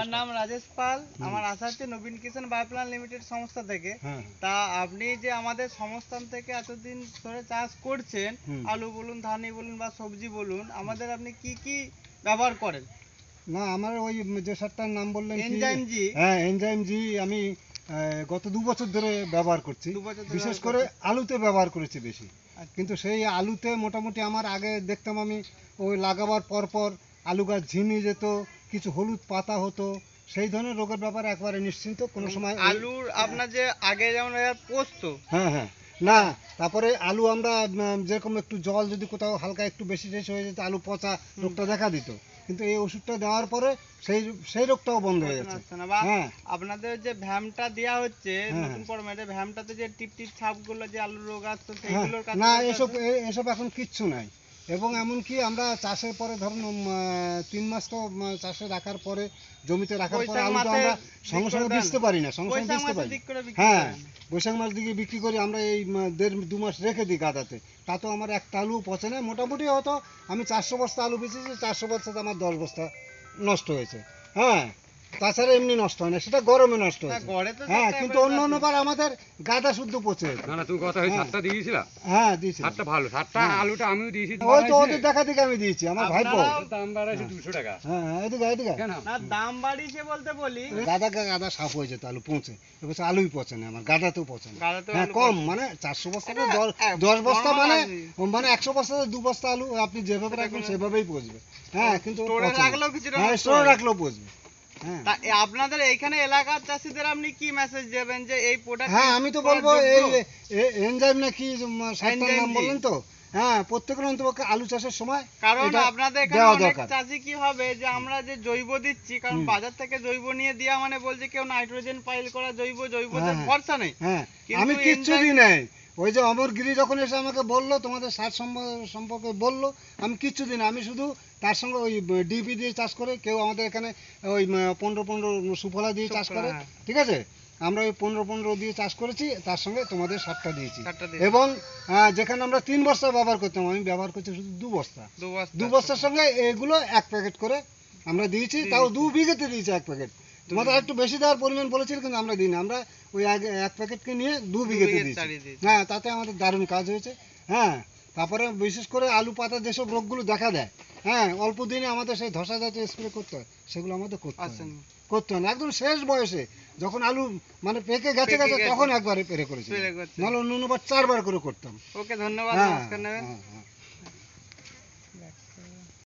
আমার নাম রাজেশ পাল। আমার আশা হচ্ছে নবীন কিষাণ বায়োপ্লান লিমিটেড সংস্থা থেকে। তা আপনি যে আমাদের সংস্থান থেকে এতদিন ধরে চাষ করছেন, আলু বলুন, ধানি বলুন বা সবজি বলুন, আমাদের আপনি কি কি ব্যবহার করেন? না, আমার ওই যে সারটার নাম বললেন এনজাইম জি। হ্যাঁ, এনজাইম জি আমি গত 2 বছর ধরে ব্যবহার করছি। বিশেষ করে আলুতে ব্যবহার করেছি বেশি। কিন্তু সেই আলুতে মোটামুটি আমার আগে দেখতাম আমি ওই লাগাবার পরপর আলু গাছ ঝিমিয়ে যেত, কিছু হলুদ পাতা হতো, সেই ধরনের রোগের ব্যাপারে একবারে নিশ্চিন্ত। কোনো সময় আলুর আপনার যে আগে যেমন পোস্ত, হ্যাঁ হ্যাঁ, না তারপরে আলু আমরা যেরকম একটু জল যদি কোথাও হালকা একটু বেশি টেশি হয়ে যেত, আলু পচা রোগটা দেখা দিত। কিন্তু এই ওষুধটা দেওয়ার পরে সেই রোগটাও বন্ধ হয়ে গেছে। হ্যাঁ, আপনাদের যে ভ্যামটা দেওয়া হচ্ছে নতুন ফরম্যাটে, ভ্যামটাতে যে টিপ টিপ ছাপগুলো যে আলুর রোগ আসতো সেইগুলোর কাছে না, এসব এখন কিচ্ছু নাই। এবং এমনকি আমরা চাষের পরে ধরুন 3 মাস তো চাষে রাখার পরে, জমিতে রাখার পরে আলুটা আমরা সঙ্গে সঙ্গে বেচতে পারি না, সঙ্গে সঙ্গে বেচতে পারি। হ্যাঁ, বৈশাখ মাস দিকে বিক্রি করি আমরা, এই 1.5-2 মাস রেখে দিই গাদাতে। তাতেও আমার একটা আলু পচে না। মোটামুটি হয়তো আমি 400 বস্তা আলু বেচেছি, 400 বস্তাতে আমার 10 বস্তা নষ্ট হয়েছে। হ্যাঁ, তাছাড়া এমনি নষ্ট হয় না, সেটা গরমে নষ্ট হয়েছে। হ্যাঁ, কিন্তু অন্যবার আমাদের গাদা শুদ্ধ পচে। না তুমি কথা ওই সারটা দিয়েছিলা? হ্যাঁ, দিয়েছি। সারটা ভালো, সারটা আলুটা আমিও দিয়েছি। ওই তো ওদের দেখা দেখে আমি দিয়েছি, আমার ভাইপো। দাম বাড়াইছে 200 টাকা। হ্যাঁ, এদিকে না, দাম বাড়িয়েছে বলতে বলি গাদা সাফ হয়ে যেত আলু পৌঁছে, এবার আলুই পচে না, আমার গাদাতেও পচে না। হ্যাঁ, কম মানে 400 বস্তা 10 বস্তা মানে 100 বস্তাতে 2 বস্তা আলু আপনি যেভাবে রাখবেন সেভাবেই পচবে। হ্যাঁ, কিন্তু স্টোরে রাখলেও কিছুটা, হ্যাঁ, স্টোরে রাখলেও পচবে। তা আপনাদের এইখানে এলাকার চাষীদের আপনি কি মেসেজ দেবেন যে এই প্রোডাক্ট? হ্যাঁ, আমি তো বলবো এই এনজাইম নাকি সারটার নাম বললেন তো, হ্যাঁ, প্রত্যেকের অন্তপক্ষে আলু চাষের সময়, কারণ আপনাদের এখানে অনেক চাষি কি হবে যে আমরা যে জৈব দিচ্ছি, কারণ বাজার থেকে জৈব নিয়ে দেওয়া মানে বলছে কেউ নাইট্রোজেন পাইল করা জৈবদের ভরসা নেই। হ্যাঁ, আমি কিচ্ছু দিই নাই। ওই যে অমরগিরি যখন এসে আমাকে বললো তোমাদের সার সম্পর্কে বললো, আমি কিচ্ছু দিই না। আমি শুধু তার সঙ্গে ওই ডিপি দিয়ে চাষ করে, কেউ আমাদের এখানে ওই 15-15 সুফলা দিয়ে চাষ করে, ঠিক আছে, আমরা ওই 15-15 দিয়ে চাষ করেছি, তার সঙ্গে তোমাদের সারটা দিয়েছি। এবং যেখানে আমরা 3 বস্তা ব্যবহার করতাম, আমি ব্যবহার করছি শুধু 2 বস্তা। 2 বস্তার সঙ্গে এগুলো 1 প্যাকেট করে আমরা দিয়েছি, তাও 2 বিঘেতে দিয়েছি 1 প্যাকেট। তোমাদের একটু বেশি দেওয়ার পরিমাণ বলেছিল, কিন্তু আমরা দিই না, আমরা ওই 1 প্যাকেটকে নিয়ে 2 বিঘেতে দিয়েছি। হ্যাঁ, তাতে আমাদের দারুণ কাজ হয়েছে। হ্যাঁ, তারপরে বিশেষ করে আলু পাতা যেসব রোগগুলো দেখা দেয়, হ্যাঁ, অল্প দিনে আমাদের সেই ধসা জাতীয় স্প্রে করতে হয়, সেগুলো আমাদের করতে হয় না। একদম শেষ বয়সে যখন আলু মানে পেকে গেছে তখন একবারে স্প্রে করেছি, নাহলে অন্যবার 4 বার করে করতাম। ওকে, ধন্যবাদ। হ্যাঁ।